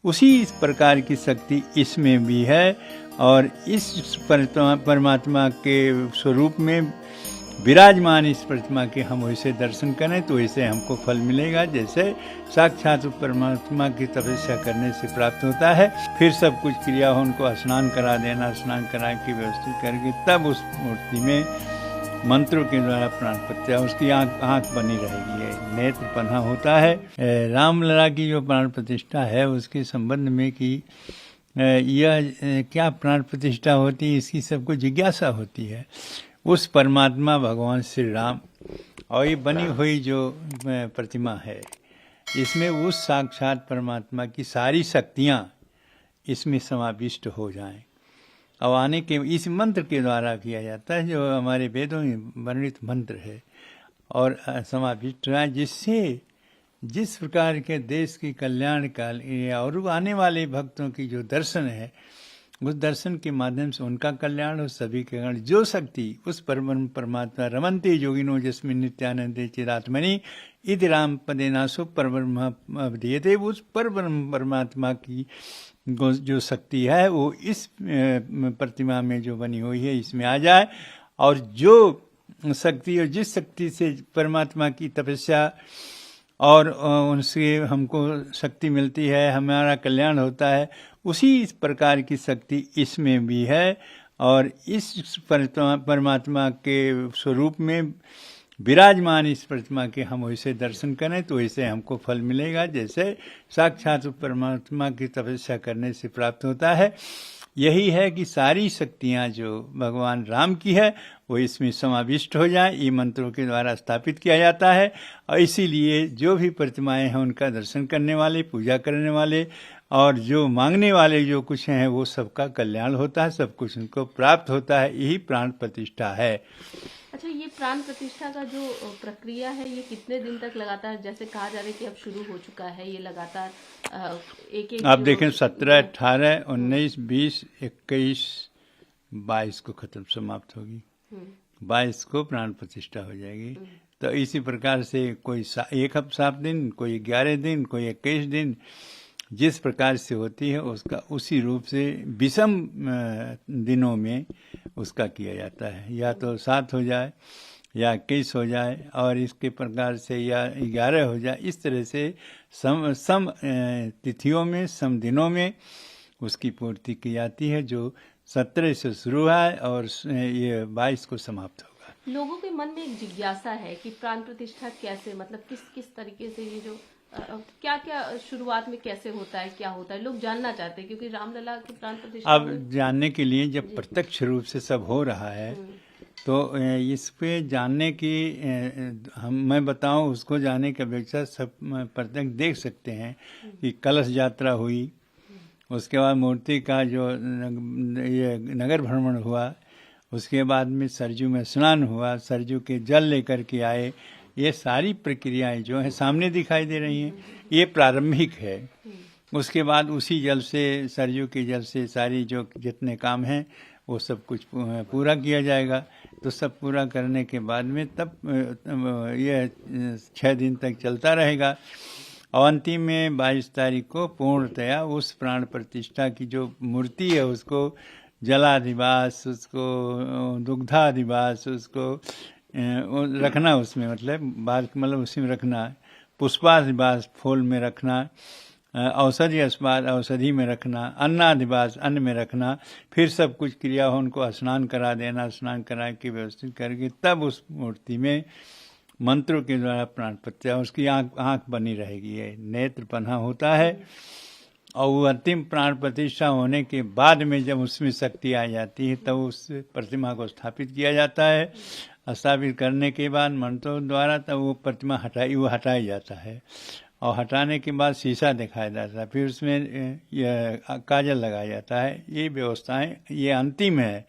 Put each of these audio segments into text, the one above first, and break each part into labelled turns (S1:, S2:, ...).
S1: उसी इस प्रकार की शक्ति इसमें भी है और इस परमात्मा के स्वरूप में विराजमान इस प्रतिमा के हम वैसे दर्शन करें तो वैसे हमको फल मिलेगा, जैसे साक्षात परमात्मा की तपस्या करने से प्राप्त होता है। फिर सब कुछ क्रिया हो, उनको स्नान करा देना, स्नान करा के व्यवस्थित करके तब उस मूर्ति में मंत्रों के द्वारा प्राण प्रतिष्ठा, उसकी आँख बनी रहेगी, है नेत्र पन्हा होता है। रामलला की जो प्राण प्रतिष्ठा है उसके संबंध में कि यह क्या प्राण प्रतिष्ठा होती है, इसकी सबको जिज्ञासा होती है। उस परमात्मा भगवान श्री राम और ये बनी हुई जो प्रतिमा है, इसमें उस साक्षात परमात्मा की सारी शक्तियाँ इसमें समाविष्ट हो जाएं। अब आने के इस मंत्र के द्वारा किया जाता है, जो हमारे वेदों में वर्णित मंत्र है, और समाविष्ट है, जिससे जिस प्रकार के देश की कल्याण काल और आने वाले भक्तों की जो दर्शन है, उस दर्शन के माध्यम से उनका कल्याण हो, सभी के कल्याण। जो शक्ति उस परमात्मा रमन्ते योगिनो जिसमें नित्यानंदे चिदात्मनि इति राम पदे नासो परब्रह्म, उस परमात्मा की जो शक्ति है वो इस प्रतिमा में जो बनी हुई है इसमें आ जाए, और जो शक्ति और जिस शक्ति से परमात्मा की तपस्या और उनसे हमको शक्ति मिलती है, हमारा कल्याण होता है, उसी इस प्रकार की शक्ति इसमें भी है। और इस परमात्मा के स्वरूप में विराजमान इस प्रतिमा के हम वैसे दर्शन करें तो वैसे हमको फल मिलेगा, जैसे साक्षात परमात्मा की तपस्या करने से प्राप्त होता है। यही है कि सारी शक्तियाँ जो भगवान राम की है वो इसमें समाविष्ट हो जाए, ये मंत्रों के द्वारा स्थापित किया जाता है। और इसीलिए जो भी प्रतिमाएं हैं उनका दर्शन करने वाले, पूजा करने वाले और जो मांगने वाले जो कुछ हैं वो सबका कल्याण होता है, सब कुछ उनको प्राप्त होता है। यही प्राण प्रतिष्ठा है।
S2: अच्छा, ये प्राण प्रतिष्ठा का जो प्रक्रिया है ये कितने दिन तक लगातार, जैसे कहा जा रहा है कि अब शुरू हो चुका है, ये लगातार एक
S1: आप देखें 17, 18, 19, 20, 21, 22 को खत्म समाप्त होगी, 22 को प्राण प्रतिष्ठा हो जाएगी। तो इसी प्रकार से कोई 7 दिन, कोई 11 दिन, कोई 21 दिन, जिस प्रकार से होती है उसका उसी रूप से विषम दिनों में उसका किया जाता है। या तो 7 हो जाए या 21 हो जाए, और इसके प्रकार से या 11 हो जाए, इस तरह से सम तिथियों में, सम दिनों में उसकी पूर्ति की जाती है, जो 17 से शुरू है और ये 22 को समाप्त होगा।
S2: लोगों के मन में एक जिज्ञासा है कि प्राण प्रतिष्ठा कैसे, मतलब किस तरीके से, ये जो क्या क्या शुरुआत में कैसे होता है, क्या होता है, लोग जानना चाहते हैं, क्योंकि रामलला की प्राण प्रतिष्ठा
S1: अब जानने के लिए जब प्रत्यक्ष रूप से सब हो रहा है तो इस पे जानने की मैं बताऊं, उसको जानने की अपेक्षा सब प्रत्यक्ष देख सकते हैं कि कलश यात्रा हुई, उसके बाद मूर्ति का जो ये नगर भ्रमण हुआ, उसके बाद में सरजू में स्नान हुआ, सरजू के जल लेकर के आए, ये सारी प्रक्रियाएं जो हैं सामने दिखाई दे रही हैं। ये प्रारंभिक है। उसके बाद उसी जल से, सरजू के जल से सारी जो जितने काम हैं वो सब कुछ पूरा किया जाएगा। तो सब पूरा करने के बाद में तब यह 6 दिन तक चलता रहेगा, और अंतिम में 22 तारीख को पूर्णतया उस प्राण प्रतिष्ठा की जो मूर्ति है उसको जलाधिवास, उसको दुग्धाधिवास, उसको रखना, उसमें मतलब उसी में रखना, पुष्पाधिवास फूल में रखना, औषधि अस्पाद औषधि में रखना, अन्नाधिवास अन्न में रखना, फिर सब कुछ क्रिया हो, उनको स्नान करा देना, स्नान करा के व्यवस्थित करके तब उस मूर्ति में मंत्रों के द्वारा प्राण प्रतिष्ठा, उसकी आँख बनी रहेगी, है नेत्र पन्हा होता है। और वो अंतिम प्राण प्रतिष्ठा होने के बाद में जब उसमें शक्ति आ जाती है तब उस प्रतिमा को स्थापित किया जाता है। स्थापित करने के बाद मंत्रों द्वारा तब वो प्रतिमा हटाया जाता है, और हटाने के बाद शीशा दिखाया जाता है, फिर उसमें काजल लगाया जाता है। ये व्यवस्थाएं ये अंतिम है,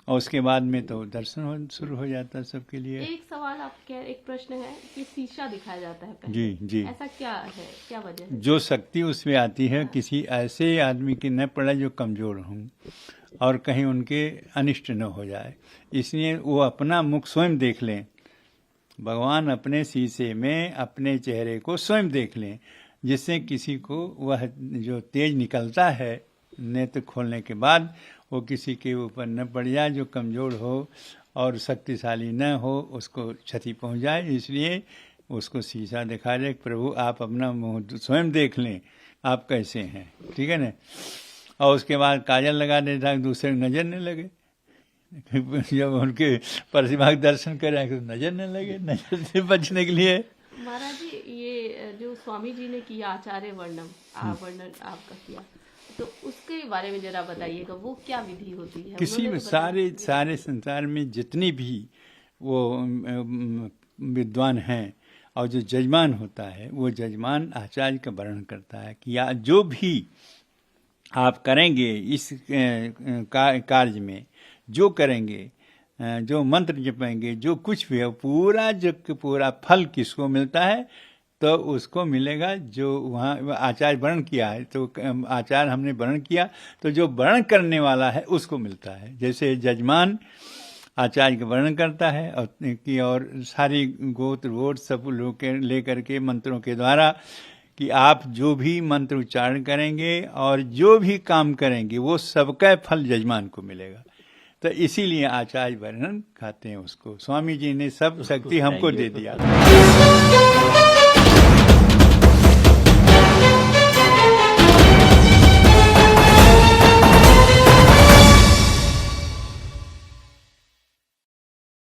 S1: और उसके बाद में तो दर्शन शुरू हो जाता है सबके लिए।
S2: एक सवाल एक प्रश्न है कि शीशा दिखाया जाता है पहले।
S1: जी,
S2: ऐसा क्या है, क्या वजह है?
S1: जो शक्ति उसमें आती है किसी ऐसे आदमी की न पड़े जो कमजोर हों और कहीं उनके अनिष्ट न हो जाए, इसलिए वो अपना मुख स्वयं देख लें। भगवान अपने शीशे में अपने चेहरे को स्वयं देख लें। जिससे किसी को वह जो तेज निकलता है नेत्र खोलने के बाद वो किसी के ऊपर न पड़ जाए, जो कमज़ोर हो और शक्तिशाली न हो उसको क्षति पहुंच जाए। इसलिए उसको शीशा दिखा दे, प्रभु आप अपना मुंह स्वयं देख लें आप कैसे हैं, ठीक है ना। और उसके बाद काजल लगा देता है, दूसरे नज़र न लगे। जब उनके प्रतिभा के दर्शन करें तो नज़र न लगे, नज़र से बचने के लिए।
S2: महाराज जी, ये जो स्वामी जी ने किया आचार्य वर्णन आपका किया, तो उसके बारे में जरा बताइएगा, वो क्या विधि होती है?
S1: किसी भी सारे संसार में जितनी भी वो विद्वान हैं और जो जजमान होता है, वो जजमान आचार्य का वर्णन करता है कि या जो भी आप करेंगे इस कार्य में, जो करेंगे, जो मंत्र जपेंगे, जो कुछ भी है, पूरा फल किसको मिलता है? तो उसको मिलेगा जो वहाँ आचार्य वर्णन किया है। तो आचार्य हमने वर्णन किया तो जो वर्णन करने वाला है उसको मिलता है। जैसे जजमान आचार्य का वर्णन करता है और सारी गोत्र वोट सब लोग लेकर के मंत्रों के द्वारा कि आप जो भी मंत्र उच्चारण करेंगे और जो भी काम करेंगे वो सबका फल जजमान को मिलेगा। तो इसीलिए आचार्य वर्णन कहते हैं उसको। स्वामी जी ने सब शक्ति हमको दे दिया।